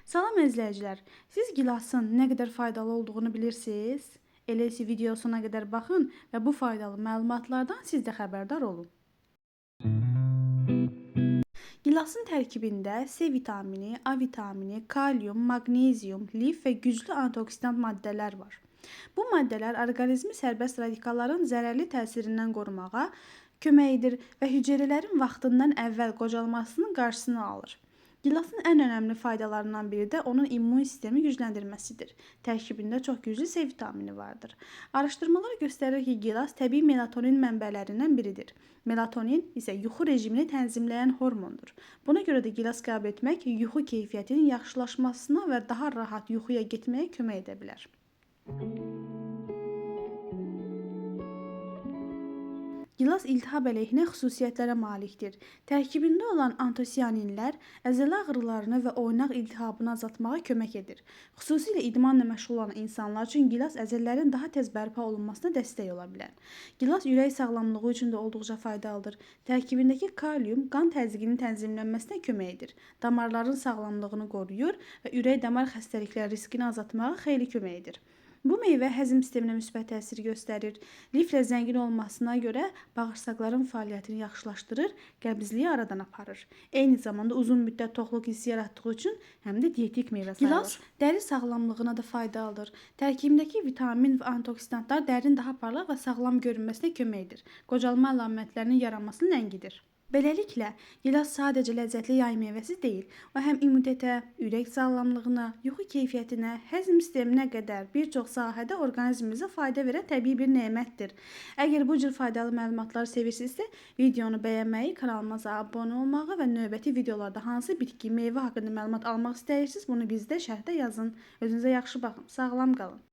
Salam izləyicilər. Siz gilasın nə qədər faydalı olduğunu bilirsiniz? Elə isə videosuna qədər baxın və bu faydalı məlumatlardan siz də xəbərdar olun. Gilasın tərkibində C vitamini, A vitamini, kalium, maqnezium, lif və güclü antioksidant maddələr var. Bu maddələr orqanizmi sərbəst radikalların zərərli təsirindən qorumağa kömək edir və hüceyrələrin vaxtından əvvəl qocalmasının qarşısını alır. Gilasın ən önəmli faydalarından biri də onun immun sistemi gücləndirməsidir. Tərkibində çox güclü C vitamini vardır. Araşdırmalar göstərir ki, gilas təbii melatonin mənbələrindən biridir. Melatonin isə yuxu rejimini tənzimləyən hormondur. Buna görə də gilas qəbul etmək yuxu keyfiyyətinin yaxşılaşmasına və daha rahat yuxuya getməyə kömək edə bilər. Gilas iltihab əleyhinə xüsusiyyətlərə malikdir. Tərkibində olan antosianinlər əzələ ağrılarını və oynaq iltihabını azaltmağa kömək edir. Xüsusilə idmanla məşğul olan insanlar üçün gilas əzələlərin daha tez bərpa olunmasına dəstək ola bilər. Gilas ürək sağlamlığı üçün də olduqca faydalıdır. Tərkibindəki kalium qan təzyiqinin tənzimlənməsinə kömək edir. Damarların sağlamlığını qoruyur və ürək-damar xəstəlikləri riskini azaltmağa xeyli kömək edir. Bu meyvə həzm sisteminə müsbət təsir göstərir. Liflə zəngin olmasına görə bağırsaqların fəaliyyətini yaxşılaşdırır, qəbzliyi aradan aparır. Eyni zamanda uzun müddət toxluq hissi yaratdığı üçün həm də dietik meyvə sayılır. Gilas dəri sağlamlığına da faydalıdır. Tərkibindəki vitamin və antioksidantlar dərinin daha parlaq və sağlam görünməsinə kömək edir. Qocalma əlamətlərinin yaranmasını ləngidir. Beləliklə, gilas sadəcə ləzzətli yay meyvəsi deyil, o həm immunitetə, ürək sağlamlığına, yuxu keyfiyyətinə, həzm sisteminə qədər bir çox sahədə orqanizmimizə fayda verən təbii bir nemətdir. Əgər bu cür faydalı məlumatları sevirsinizsə, videonu bəyənməyi, kanalımıza abunə olmağı və növbəti videolarda hansı bitki, meyvə haqqında məlumat almaq istəyirsiniz, bunu bizdə şərhdə yazın. Özünüzə yaxşı baxın, sağlam qalın.